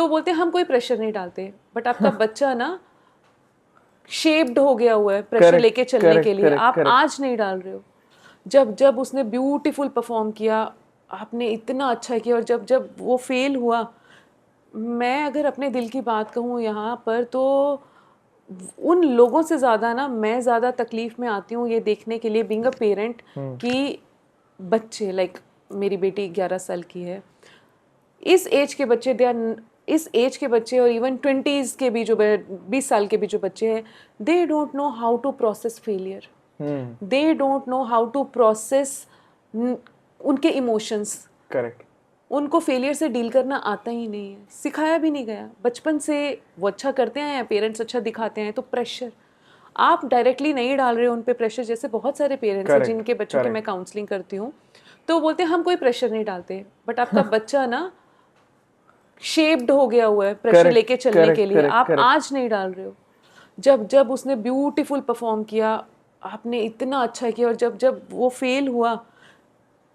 तो बोलते हैं हम कोई प्रेशर नहीं डालते, बट आपका बच्चा ना शेप्ड हो गया हुआ है प्रेशर लेके चलने के लिए, आप आज नहीं डाल रहे हो। जब जब उसने ब्यूटीफुल परफॉर्म किया, आपने इतना अच्छा किया, और जब जब वो फेल हुआ, मैं अगर अपने दिल की बात कहूँ यहाँ पर, तो उन लोगों से ज़्यादा ना मैं ज़्यादा तकलीफ़ में आती हूँ ये देखने के लिए, बीइंग अ पेरेंट, कि बच्चे लाइक मेरी बेटी 11 साल की है, इस एज के बच्चे इस एज के बच्चे और इवन 20s के भी जो 20 साल के भी जो बच्चे हैं, they don't know how to process failure, they don't know how to process उनके इमोशंस। करेक्ट। उनको फेलियर से डील करना आता ही नहीं है, सिखाया भी नहीं गया बचपन से। वो अच्छा करते हैं, पेरेंट्स अच्छा दिखाते हैं, तो प्रेशर आप डायरेक्टली नहीं डाल रहे हो उन पे प्रेशर। जैसे बहुत सारे पेरेंट्स हैं जिनके बच्चों की मैं काउंसलिंग करती हूँ, तो बोलते हैं हम कोई प्रेशर नहीं डालते, बट आपका बच्चा ना शेप्ड हो गया हुआ है प्रेशर लेके चलने के लिए, आप आज नहीं डाल रहे हो। जब जब उसने ब्यूटीफुल परफॉर्म किया, आपने इतना अच्छा किया, और जब जब वो फेल हुआ,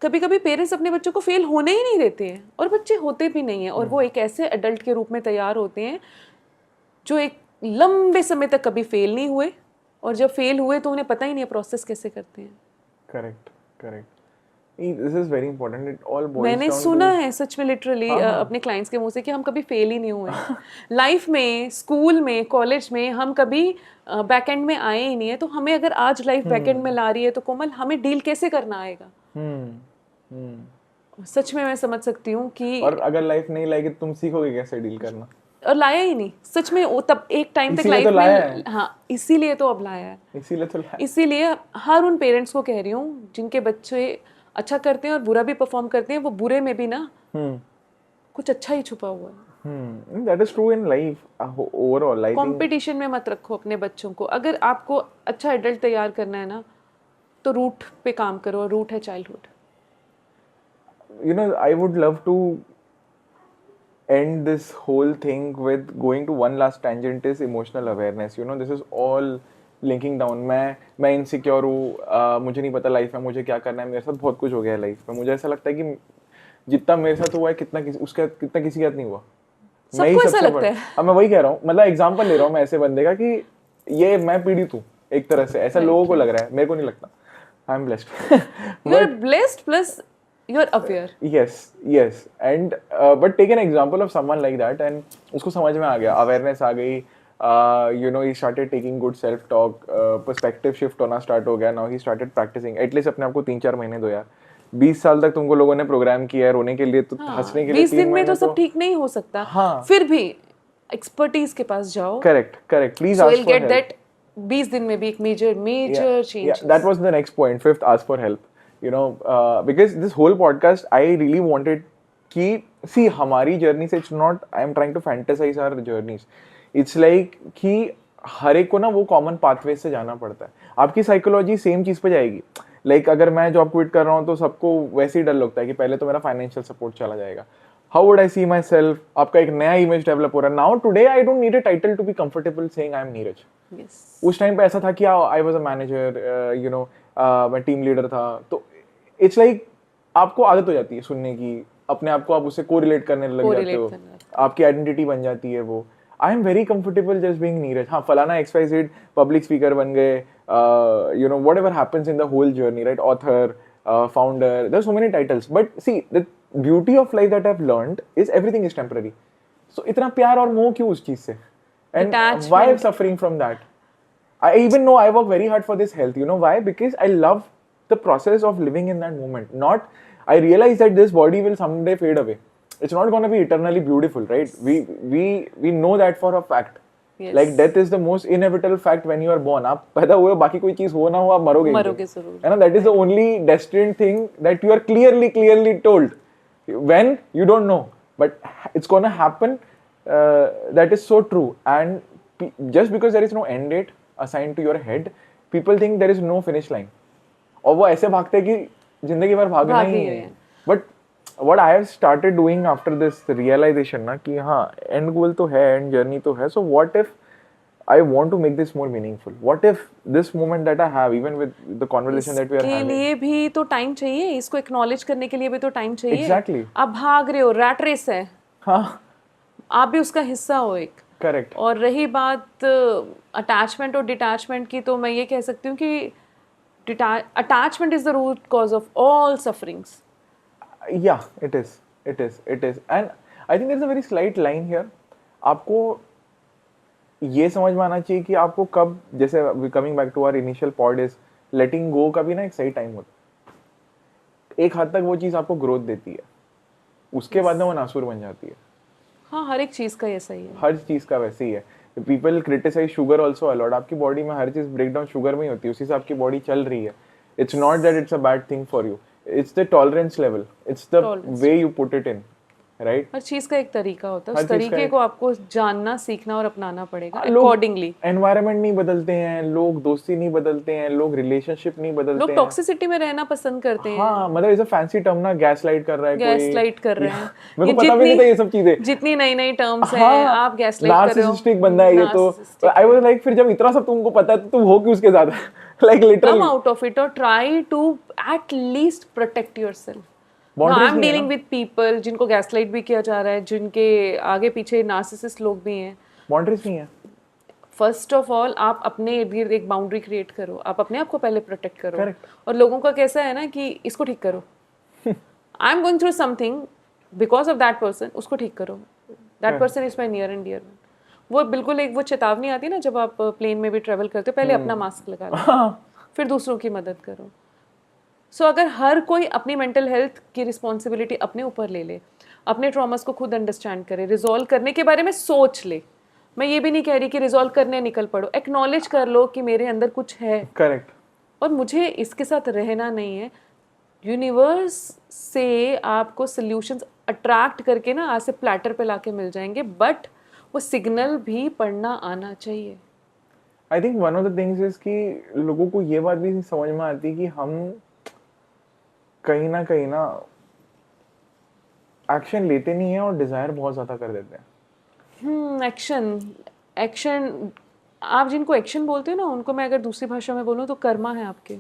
कभी कभी पेरेंट्स अपने बच्चों को फेल होने ही नहीं देते हैं, और बच्चे होते भी नहीं हैं, और वो एक ऐसे एडल्ट के रूप में तैयार होते हैं जो एक लंबे समय तक कभी फेल नहीं हुए, और जब फेल हुए तो उन्हें पता ही नहीं है प्रोसेस कैसे करते हैं। Correct correct. This is very important. It all boils मैंने down सुना to... है सच में लिटरली अपने क्लाइंट्स के मुंह से कि हम कभी फेल ही नहीं हुए लाइफ में, स्कूल में, कॉलेज में, हम कभी बैक एंड में आए ही नहीं है। तो हमें अगर आज लाइफ बैक एंड में ला रही है, तो कोमल हमें डील कैसे करना आएगा? सच में मैं समझ सकती हूँ कि, और अगर लाइफ नहीं लाएगी तुम सीखोगे कैसे डील करना? और लाया ही नहीं सच में। तब एक टाइम तक लाइफ में, हाँ इसीलिए तो अब लाया है, इसीलिए तो लाया। इसीलिए हर उन पेरेंट्स को कह रही हूँ जिनके बच्चे अच्छा करते हैं और बुरा भी परफॉर्म करते हैं, वो बुरे में भी ना कुछ अच्छा ही छुपा हुआ है। That is true in life overall. Competition में मत रखो अपने बच्चों को। अगर आपको अच्छा एडल्ट तैयार करना है ना, तो रूट पे काम करो, और रूट है childhood. You know, I would love to end this whole thing with going to one last tangent, is emotional awareness. You know, this is all linking down. मैं इनसिक्योर हूँ, मुझे नहीं पता लाइफ में मुझे क्या करना है, मेरे साथ बहुत कुछ हो गया है लाइफ में। मुझे ऐसा लगता है कि जितना मेरे साथ हुआ है कितना किसी के साथ नहीं हुआ। सबको ऐसा लगता है। अब मैं वही कह रहा हूँ, मतलब एग्जांपल ले रहा हूँ मैं ऐसे बंदे का कि ये मैं पीड़ित हूँ एक तरह से, ऐसा लोगों को लग रहा है, मेरे को नहीं लगता। I am blessed. You are blessed plus you are aware. yes and but take an example of someone like that and उसको समझ में आ गया, अवेयरनेस आ गई, you know, he started taking good self talk, perspective shift होना start हो गया। now he started practicing, at least अपने आप को 3-4 महीने दो यार। 20 साल तक तुमको लोगों ने प्रोग्राम किया है रोने के लिए, तो हंसने के लिए 20 दिन में तो सब ठीक नहीं हो सकता। हाँ, फिर भी एक्सपर्टीज के पास जाओ। Correct please ask for help. 20 दिन में भी एक major change. That was the next point, fifth, ask for help. You know, because this whole podcast I really wanted कि see हमारी जर्नी से, it's not I am trying to fantasize our journeys. It's like कि हर एक को ना वो common pathway से जाना पड़ता है। आपकी साइकोलॉजी सेम चीज़ पे जाएगी। लाइक अगर मैं जॉब क्विट कर रहा हूँ तो सबको वैसे ही डर लगता है कि पहले तो मेरा फाइनेंशियल सपोर्ट चला जाएगा। How would I see myself? आपका एक नया इमेज डेवलप हो रहा है। Now today I don't need a title to be comfortable saying I am Neeraj. Yes. उस टाइम पे ऐसा था कि I was a manager, you know, मैं टीम लीडर था। तो it's like आपको आदत हो जाती है सुनने की, अपने आप को आप उससे कोरिलेट करने लग जाते हो, आपकी आइडेंटिटी बन जाती है वो। I am very comfortable just being Neeraj. हाँ, फलाना XYZ पब्लिक स्पीकर बन गए, you know, whatever happens in the whole journey, right? Author, founder, there are so many titles, but see the beauty of life that I have learned is everything is temporary. So इतना प्यार और मोह क्यों उस चीज से? And why I am suffering from that? I even know I work very hard for this health. You know why? Because I love the process of living in that moment. Not, I realize that this body will someday fade away. It's not going to be eternally beautiful, right? We know that for a fact. Yes. Like death is the most inevitable fact when you are born. आप पैदा हुए, बाकी कोई चीज हो ना हो, आप मरोगे जरूर। है ना? That is the only destined thing that you are clearly told. When you don't know, but it's going to happen. That is so true. And just because there is no end date assigned to your head, people think there is no finish line. और वो ऐसे भागते हैं कि जिंदगी भर भागना ही है। But what I have started doing after this realization ना कि हाँ, end goal तो है, end journey तो है, so what if I want to make this more meaningful? What if this moment that I have, even with the conversation that we are having, के लिए भी तो टाइम चाहिए, इसको acknowledge करने के लिए भी तो टाइम चाहिए। Exactly. आप भाग रहे हो, rat race है। हाँ, आप भी उसका हिस्सा हो एक। करेक्ट। और रही बात अटैचमेंट और डिटैचमेंट की, तो मैं ये कह सकती हूँ कि attachment is the root cause of all sufferings. Yeah, it is. And I think there's a very slight line here. आपको ये समझ में आना चाहिए कि आपको कब, जैसे coming back to our initial pod is letting go का भी ना एक सही टाइम होता है। एक हद तक वो चीज़ आपको ग्रोथ देती है, उसके बाद में वो नासुर बन जाती है। हाँ, हर एक चीज़ का ऐसा ही है। हर चीज़ का वैसे ही है। People criticize sugar also a lot. आपकी बॉडी में हर चीज़ ब्रेक डाउन शुगर में ही होती है, उसी से आपकी बॉडी चल रही है। It's not that it's a bad thing for you, it's the tolerance level, it's the way you put it in, right? हर चीज का एक तरीका होता है, उस तरीके को आपको जानना, सीखना और अपनाना पड़ेगा अकॉर्डिंगली। एनवायरनमेंट नहीं बदलते हैं लोग, दोस्ती नहीं बदलते हैं लोग, रिलेशनशिप नहीं बदलते लोग हैं, टॉक्सिसिटी में रहना पसंद करते हैं। हाँ, मतलब इज अ फैंसी टर्म ना, गैसलाइट कर रहा है कोई, गैसलाइट कर रहे हैं। मेरे को पता भी नहीं था ये सब चीजें, जितनी नई नई टर्म्स हैं, आप गैसलाइट कर रहे हो। नार्सिसिस्टिक बंदा है ये तो। आई वाज लाइक, फिर जब इतना सब तुमको पता है तो तुम हो क्यों उसके साथ? Like literally come out of it और try to at least protect yourself. I am dealing with people जिनको गैसलाइट भी किया जा रहा है, जिनके आगे पीछे नार्सिसिस्ट लोग भी हैं। बाउंड्रीज नहीं है। फर्स्ट ऑफ ऑल आप अपने इर्द गिर्द एक बाउंड्री क्रिएट करो, आप अपने आप को पहले प्रोटेक्ट करो। Correct. और लोगों का कैसा है ना कि इसको ठीक करो, I am going through something because of that person, उसको ठीक करो, that person is my near and dear. वो बिल्कुल एक वो चेतावनी आती है ना जब आप प्लेन में भी ट्रेवल करते हो, पहले अपना मास्क लगा लो, फिर दूसरों की मदद करो। सो अगर हर कोई अपनी मेंटल हेल्थ की रिस्पॉन्सिबिलिटी अपने ऊपर ले ले, अपने ट्रॉमास को खुद अंडरस्टैंड करे, रिजॉल्व करने के बारे में सोच ले। मैं ये भी नहीं कह रही कि रिजॉल्व करने निकल पड़ो, एक्नॉलेज कर लो कि मेरे अंदर कुछ है, करेक्ट, और मुझे इसके साथ रहना नहीं है। यूनिवर्स से आपको सॉल्यूशंस अट्रैक्ट करके ना आज से प्लेटर पे लाके मिल जाएंगे, बट वो सिग्नल भी पढ़ना आना चाहिए। I think one of the things is कि लोगों को ये बात भी समझ में आती है कि हम कहीं ना एक्शन लेते नहीं है और डिजायर बहुत ज्यादा कर देते हैं। एक्शन आप जिनको एक्शन बोलते हो ना, उनको मैं अगर दूसरी भाषा में बोलूँ तो कर्मा है आपके।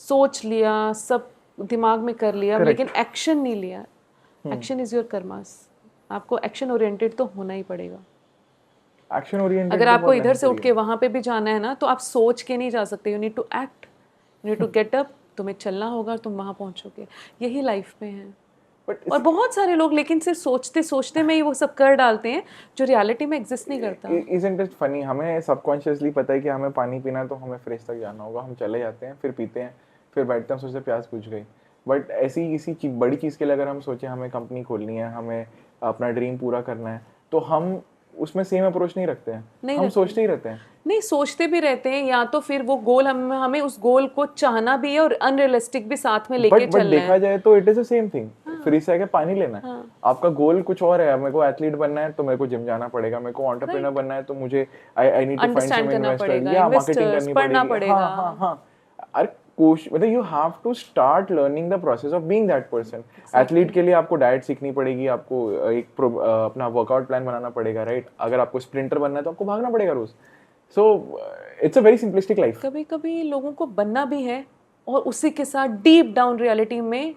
सोच लिया, सब दिमाग में कर लिया, लेकिन एक्शन नहीं लिया। Action is your karmas. आपको एक्शन ओरिएंटेड तो होना ही पड़ेगा। एक्शन ओरिएंटेड अगर आपको इधर से उठ के वहां पे भी जाना है ना, तो आप सोच के नहीं जा सकते। You need to act, you need to get up, तुम्हें चलना होगा और तुम वहां पहुंचोगे। यही लाइफ में है। और बहुत सारे लोग लेकिन सिर्फ सोचते सोचते में ही वो सब कर डालते हैं जो रियलिटी में एग्जिस्ट नहीं करता। Isn't it funny? हमें सबकॉन्शियसली पता है कि हमें पानी पीना है तो हमें फ्रिज तक जाना होगा, हम चले जाते हैं, फिर पीते हैं, फिर बैठते हैं, सोचते प्यास बुझ गई। बट ऐसी किसी बड़ी चीज़ के लिए अगर हम सोचें हमें कंपनी खोलनी है, हमें अपना ड्रीम पूरा करना है, तो हम उसमें सेम अप्रोच नहीं रखते हैं, हम सोचते ही रहते हैं। नहीं, सोचते भी रहते हैं, या तो फिर वो गोल हमें उस गोल को चाहना भी है और अनरियलिस्टिक भी साथ में लेके चलना है। देखा जाए तो it is the same thing. Fridge से आके पानी लेना है, आपका गोल कुछ और है। मेरे को एथलीट बनना है तो मेरे को जिम जाना पड़ेगा, मेरे को एंटरप्रेन्योर बनना है तो मुझे I need to find some investor या मार्केटिंग करनी पड़ेगी। हां अरे मतलब you have to start learning the process of being that person. Athlete के लिए आपको डाइट सीखनी पड़ेगी, आपको एक अपना वर्कआउट प्लान बनाना पड़ेगा, राइट? अगर आपको स्प्रिंटर बनना है तो आपको भागना पड़ेगा रोज। So it's a very simplistic life. कभी कभी लोगों को बनना भी है और उसी के साथ डीप डाउन रियलिटी में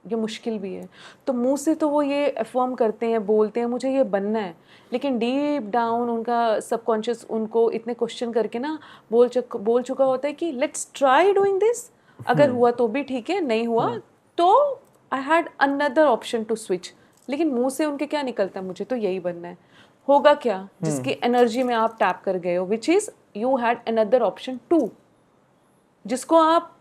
ये मुश्किल भी है। तो मुंह से तो वो ये अफर्म करते हैं, बोलते हैं मुझे ये बनना है, लेकिन डीप डाउन उनका सबकॉन्शियस उनको इतने क्वेश्चन करके ना बोल चुका होता है कि लेट्स ट्राई डूइंग दिस। अगर हुआ तो भी ठीक है, नहीं हुआ तो I had another option to switch. लेकिन मुंह से उनके क्या निकलता है, मुझे तो यही बनना है। होगा क्या जिसकी एनर्जी में आप टैप कर गए हो, which is you had another option to, जिसको आप,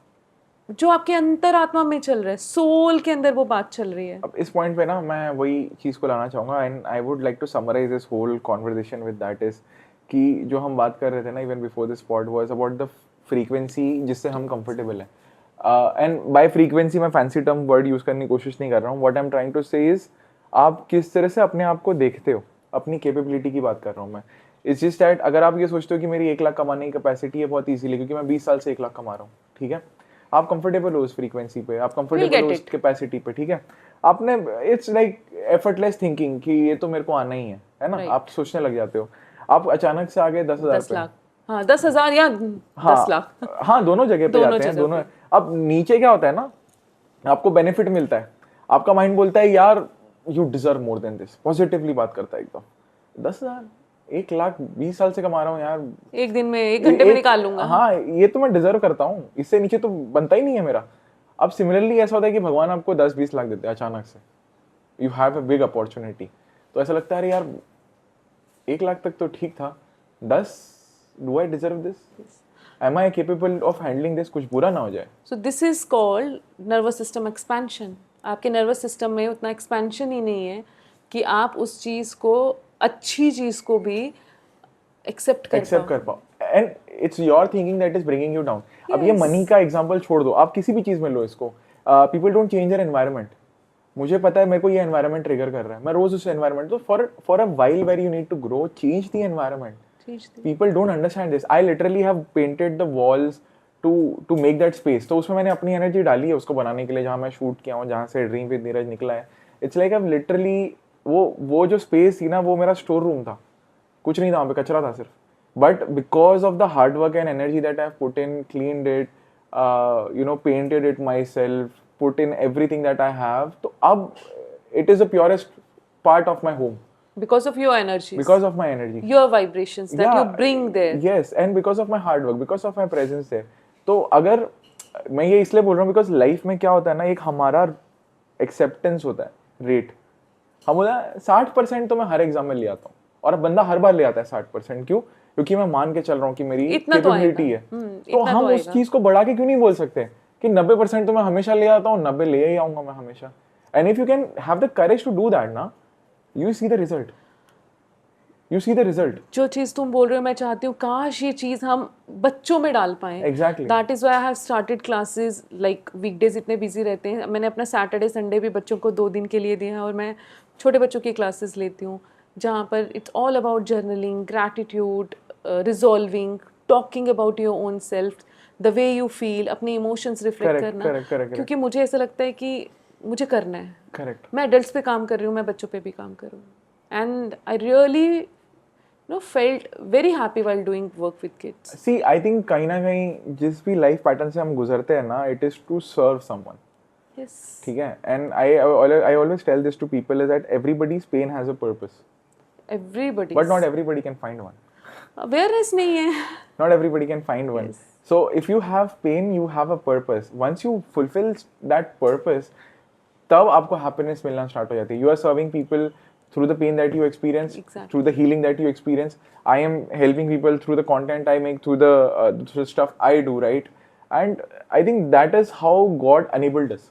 जो आपके अंतरात्मा में चल रहा है, सोल के अंदर वो बात चल रही है। अब इस पॉइंट पे ना मैं वही चीज़ को लाना चाहूँगा, and I would like to summarise this whole conversation with that is कि जो हम बात कर रहे थे ना even before this pod was about the frequency जिससे हम कंफर्टेबल हैं। एंड बाय फ्रीक्वेंसी मैं फैंसी टर्म वर्ड यूज़ करने की कोशिश नहीं कर रहा हूँ। What I am trying to say is आप किस तरह से अपने आप को देखते हो, अपनी कैपेबिलिटी की बात कर रहा हूँ मैं। इट्स जस्ट दैट अगर आप ये सोचते हो कि मेरी 1 लाख कमाने की कैपेसिटी है बहुत ईजीली, क्योंकि मैं 20 साल से 1 लाख कमा रहा हूँ, ठीक है, आप कंफर्टेबल हो उस फ्रीक्वेंसी पे, आप कंफर्टेबल हो उस कैपेसिटी पे, ठीक है, आपने इट्स लाइक एफर्टलेस थिंकिंग कि ये तो मेरे को आना ही है ना, आप सोचने लग जाते हो। आप अचानक से आ गए 10,000 पे, हाँ 10,000 या 10 लाख, हाँ दोनों जगह पे जाते हैं दोनों। अब नीचे क्या होता है ना, आपको बेनिफिट मिलता है, आपका माइंड बोलता है यार you deserve more than this, positively बात करता है एकदम। 10,000 1 लाख 20 साल से कमा रहा हूँ यार, एक दिन में 1 घंटे में निकाल लूंगा। हाँ, ये तो मैं डिजर्व करता हूँ, इससे नीचे तो बनता ही नहीं है मेरा। अब सिमिलरली ऐसा होता है कि भगवान आपको 10-20 लाख देते हैं अचानक से, you have a big opportunity, तो ऐसा लगता है अरे यार 1 लाख तक तो ठीक था, 10, do I deserve this, am I capable of handling this, कुछ बुरा ना हो जाए। So this is called nervous system expansion. आपके नर्वस सिस्टम में उतना एक्सपेंशन ही नहीं है कि आप उस चीज को, अच्छी चीज को भी एक्सेप्ट कर पाओ। And it's your thinking that is bringing you down. अब ये मनी का एग्जांपल छोड़ दो, आप किसी भी चीज में लो इसको। People don't change their environment. मुझे पता है मेरे को ये एनवायरनमेंट ट्रिगर कर रहा है, मैं रोज उस एनवायरनमेंट, तो for a while where you need to grow, change the environment. People don't understand this. I literally have painted the walls to make that space. तो उसमें मैंने अपनी एनर्जी डाली है उसको बनाने के लिए, जहाँ मैं शूट किया हूँ, जहाँ से ड्रीम विद नीरज निकला है। इट्स लाइक आई लिटरली, वो जो स्पेस थी ना, वो मेरा स्टोर रूम था, कुछ नहीं था वहाँ पे, कचरा था सिर्फ। But because of the hard work and energy that I have put in, cleaned it, painted it my self, put in everything that I have, तो अब it is the purest part of my home. Because of your energy. Because of my energy. Your vibrations that you bring there. Yes, and because of my hard work, because of my presence there. तो अगर मैं ये इसलिए बोल रहा हूँ because life में क्या होता है ना, एक हमारा एक्सेप्टेंस होता है रेट, हम बोला 60% तो मैं हर एग्जाम में ले आता हूँ, और अब बंदा हर बार ले आता है 60%, क्यों? क्योंकि मैं मान के चल रहा हूँ कि मेरी कैपेबिलिटी है। तो हम उस चीज को बढ़ा के क्यों नहीं बोल सकते कि 90% तो मैं हमेशा ले आता हूँ, 90 ले ही आऊंगा मैं हमेशा। And if you can have the courage to do that ना, you see the result. You see the result. जो चीज तुम बोल रहे हो, मैं चाहती हूँ काश ये चीज हम बच्चों में डाल पाएं. Exactly. That is why I have started classes. Like weekdays इतने बिजी रहते हैं, मैंने अपना सैटरडे संडे भी बच्चों को 2 दिन के लिए दिया है, और मैं छोटे बच्चों की क्लासेस लेती हूँ जहाँ पर it's all about journaling, gratitude, resolving, talking about your own self, the way you feel, अपने इमोशंस रिफ्लेक्ट करना। क्योंकि मुझे ऐसा लगता है कि मुझे करना है। करेक्ट। मैं एडल्ट्स पे काम कर रही हूँ, मैं बच्चों पे भी काम कर रही हूँ, and I really felt very happy while doing work with kids. See I think कहीं ना कहीं जिस भी लाइफ पैटर्न से हम गुजरते हैं ना, it is to serve someone. Yes, ठीक है। And I always tell this to people is that everybody's pain has a purpose, everybody, but not everybody can find one. Awareness नहीं है, not everybody can find one. So if you have pain, you have a purpose. Once you fulfil that purpose, तब आपको happiness मिलना start हो जाती है। You are serving people through the pen that you experience, through the healing that you experience. I am helping people through the content I make, through the stuff I do, right? And I think that is how God enabled us.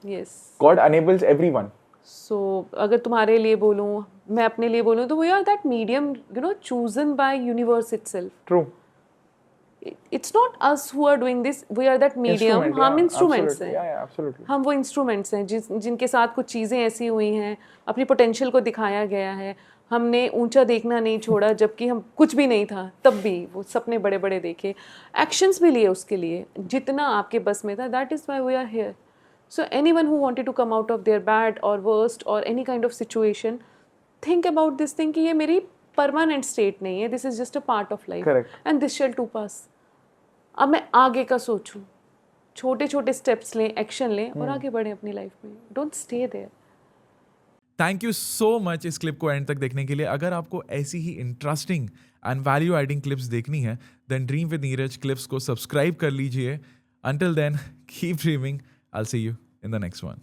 Yes. God enables everyone. So अगर तुम्हारे लिए बोलूँ, मैं अपने लिए बोलूँ, तो we are that medium, chosen by universe itself. True. It's not us who are doing this, we are that medium. हम इंस्ट्रूमेंट्स हैं। Yeah, absolutely. हम वो इंस्ट्रूमेंट्स हैं जिनके साथ कुछ चीज़ें ऐसी हुई हैं, अपनी पोटेंशियल को दिखाया गया है, हमने ऊंचा देखना नहीं छोड़ा, जबकि हम कुछ भी नहीं था तब भी वो सपने बड़े बड़े देखे, एक्शंस भी लिए उसके लिए जितना आपके बस में था। That is why we are here. So anyone who wanted to come out of their bad or worst or any kind of situation, think about this thing कि ये मेरी permanent state नहीं है, this is just a part of life. Correct. And this shall too pass. अब मैं आगे का सोचूं, छोटे छोटे स्टेप्स लें, एक्शन लें और आगे बढ़ें अपनी लाइफ में. Don't stay there. Thank you so much इस क्लिप को एंड तक देखने के लिए. अगर आपको ऐसी ही interesting and value adding clips देखनी है, then dream with Neeraj clips को सब्सक्राइब कर लीजिए. Until then, keep dreaming. I'll see you in the next one.